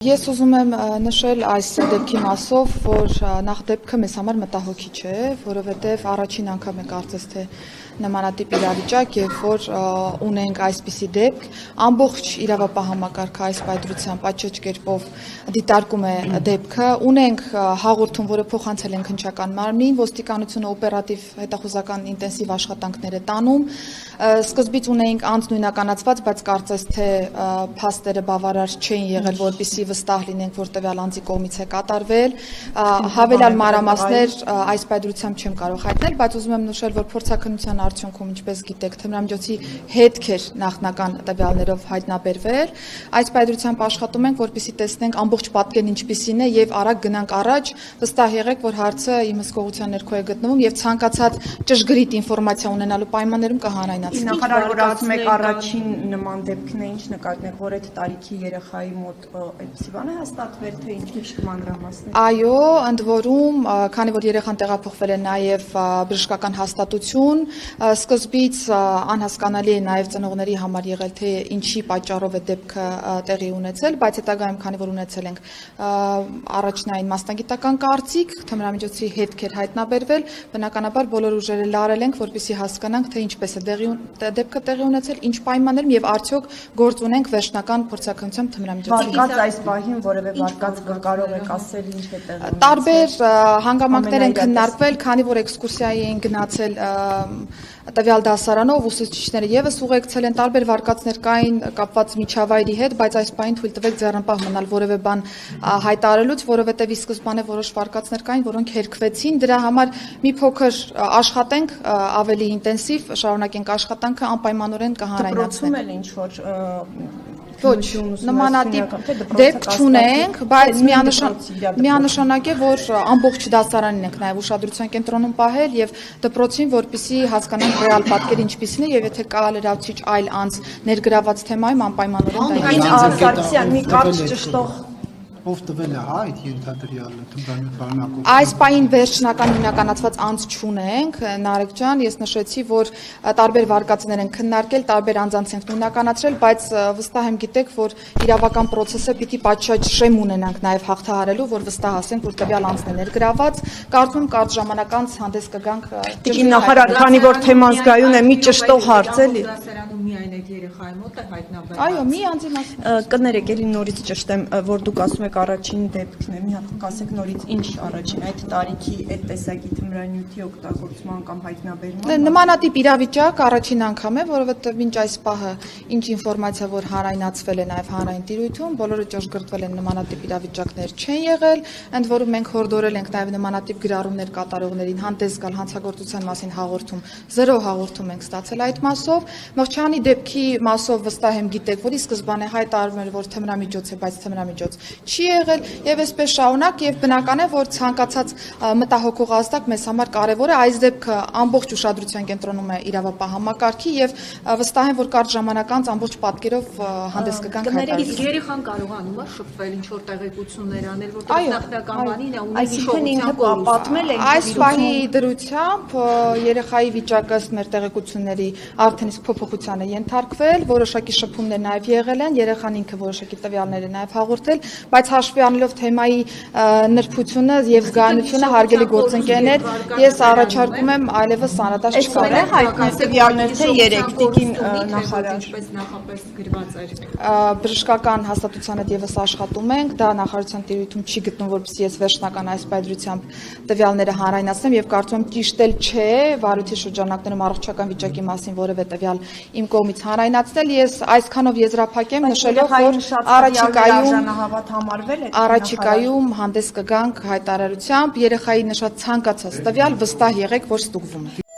Ես ուզում եմ նշել այս դեպքի մասով, որ նախ դեպքը մեզ համար մտահոգիչ չէ, որովհետև առաջին անգամ է կարծես թե նմանատիպ իրավիճակ, երբ որ ունենք այսպիսի դեպք, ամբողջ իրավապահ այս պայծրությամբ աչոճ կերպով դիտարկում է դեպքը, ունենք հաղորդում, որը փոխանցել ենք հնչական մարմնին, ոստիկանությունը օպերատիվ հետախուզական ինտենսիվ աշխատանքներ է տանում, սկզբից ունեինք անձ նույնականացված, բայց կարծես թե փաստերը բավարար չէին եղել, որպեսզի վստահ լինենք, որ տվյալ անձի կողմից է կատարվել, հավելյալ մանրամասներ այս պայծրությամբ չեմ կարող հայտնել, բայց ուզում եմ նշել, որ փորձաքննության արդյունքում, ինչպես գիտեք, թմրամիջոցի հետք էր նախնական տվյալներով հայտնաբերվել, այս պայծրությամբ աշխատում ենք, որպեսզի տեսնենք ամբողջ պատկերն ինչպիսին է եւ արագ գնանք առաջ, վստահ եղեք, որ հարցը իմ հսկողության ներքո է գտնվում եւ ցանկացած ճշգրիտ ինֆորմացիա ունենալու պայմաններում կհանրայնացվի։ Նախարար, որ ասում եք առաջին նման դեպքն է, ինչ նկատենք, որ այդ տարիքի երեխայի մոտ այդպիսի բան է հաստատվել, թե ինչ մանրամասներ։ Այո, ընդ որում, քանի որ երեխան տեղափոխվել է նաև բժշկական հաստատություն, սկզբից անհասկանալի է նաև ծնողների համար եղել, թե ինչի պատճառով է դեպքը տեղի ունեցել, բայց հետագայում, քանի որ ունեցել ենք առաջնային մասնագիտական կարծիք, թմրամիջոցի հետք էր հայտնաբերվել, բնականաբար բոլոր ուժերը լարել ենք, որպեսզի հասկանանք, թե ինչպես է դեպքը տեղի ունեցել, ինչ պայմաններում եւ արդյոք գործ ունենք վերջնական փորձաքննությամբ թմրամիջոցի հետ։ Այս պահին որևէ վարկած կարող եք ասել ինչ է տեղի ունեցել։ Տարբեր հանգամանքներ են քննարկվել, քանի որ էքսկուրսիայի են գնացել տվյալ դասարանով, ուսուցիչները եւս ուղեկցել են, տարբեր վարկածներ կային կապված միջավայրի հետ, բայց այս պահին թույլ տվեք ձեռնպահ մնալ որևէ բան հայտարարելուց, որովհետեւ ի սկզբանե որոշ վարկածներ կային, որոնք հերքվեցին, դրա համար մի փոքր աշխատենք ավելի ինտենսիվ, շարունակենք աշխատանքը, անպայմանորեն կհանրայնացնենք։ Դպրոցում էլ ինչ որ Ոչ, նմանատիպ դեպք չունենք, բայց միանշանակ է, որ ամբողջ դասարանին ենք նաև ուշադրության կենտրոնում պահել եւ դպրոցին, որպեսզի հասկանանք ռեալ պատկերը ինչպիսին է եւ եթե կա լրացուցիչ այլ անձ ներգրաված թեմայում անպայմանորեն դա մի կարճ ճշտող Ով տվել է այդ ենթադրյալը թմրամիջոցի Այս պահին վերջնական նույնականացված անձ չունենք, Նարեկ ջան, ես նշեցի, որ տարբեր վարկածներ են քննարկել, տարբեր անձանց ենք նույնականացրել, բայց վստահ եմ գիտեք, որ իրավական process-ը պիտի պատշաճ շեմ ունենանք նաև հաղթահարելու, որ վստահ ասենք, որ տվյալ անձն է ներգրաված, կարծում եմ կարճ ժամանակ անց հանդես կգանք։ Տիկին նախարար, քանի որ թեման զգայուն է, մի ճշտող հարց էլի։ Միայն այդ երեխայի մոտ է հայտնաբերված։ Այո, մի անձի մասին։ Կներեք, էլի նորից ճշտեմ, որ դուք ասում եք առաջին դեպքն է, մի հատ ասեք նորից ինչ առաջին այդ տարիքի այդ տեսակի թմրանյութի օգտագործման կամ հայտնաբերման։ Նմանատիպ իրավիճակ առաջին անգամ է, որովհետև մինչ այս պահը ինչ ինֆորմացիա որ հանրայնացվել է նաև հանրային տիրույթում, բոլորը ճշգրտվել են նմանատիպ իրավիճակներ չեն եղել, ընդ որում մենք հորդորել ենք նաև նմանատիպ գրառումներ կատարողներին հանդես գալ հանցագործության մասին հաղորդում, 0 հաղորդում ենք ստացել այդ մասով, Մղջյանի դեպքի մասով վստահ եմ գիտեք, որ ի սկզբանե հայտարարվում էր, որ թմրամիջոց է, բայց թմրամիջոց չի եղել եւ այսպես շարունակ եւ բնական է, որ ցանկացած մտահոգող ազդակ մեզ համար կարեւոր է, այս դեպքը ամբողջ ուշադրության կենտրոնում է իրավապահ համակարգի եւ վստահ եմ, որ կարճ ժամանակ անց ամբողջ պատկերով հանդես կգանք հայտարարել։ Իսկ երեխան կարողանում է շփվել, ինչ որ տեղեկություններ անել, որտեղ նախնական բանին է ունի հիշողության պատմել են։ Այս պահի դրությամբ երեխայի վիճակը ըստ մեր տեղեկությունների արդեն իսկ փոփոխության է ենթարկվել, որոշակի շփումներ նաև եղել են, երեխան ինքը որոշակի տվյալներ է նաև հաղորդել, բայց հաշվի առնելով թեմայի նրբությունը եւ զգայունությունը հարգելի գործընկերներ, ես առաջարկում եմ այլևս անդրադարձ չկարել հայտնի տվյալներ թե 3 տիկին նախարար ինչպես նախապես գրված էր։ Բժշկական հաստատության հետ եւս աշխատում ենք, դա նախարարության տիրույթում չի գտնում, որպեսզի ես վերջնական այս պայծրությամբ տվյալները հանրայնացնեմ եւ կարծում եմ ճիշտ էլ չէ վարույթի շրջանակներում առողջական վիճակի մասին որևէ տվյալ իմ կողմից հանրայնացնել, ես այսքանով եզրափակեմ նշելով, որ առաջիկայում հանդես կգանք հայտարարությամբ երեխայի նշած ցանկացած տվյալ վստահ եղեք, որ ստուգվում է։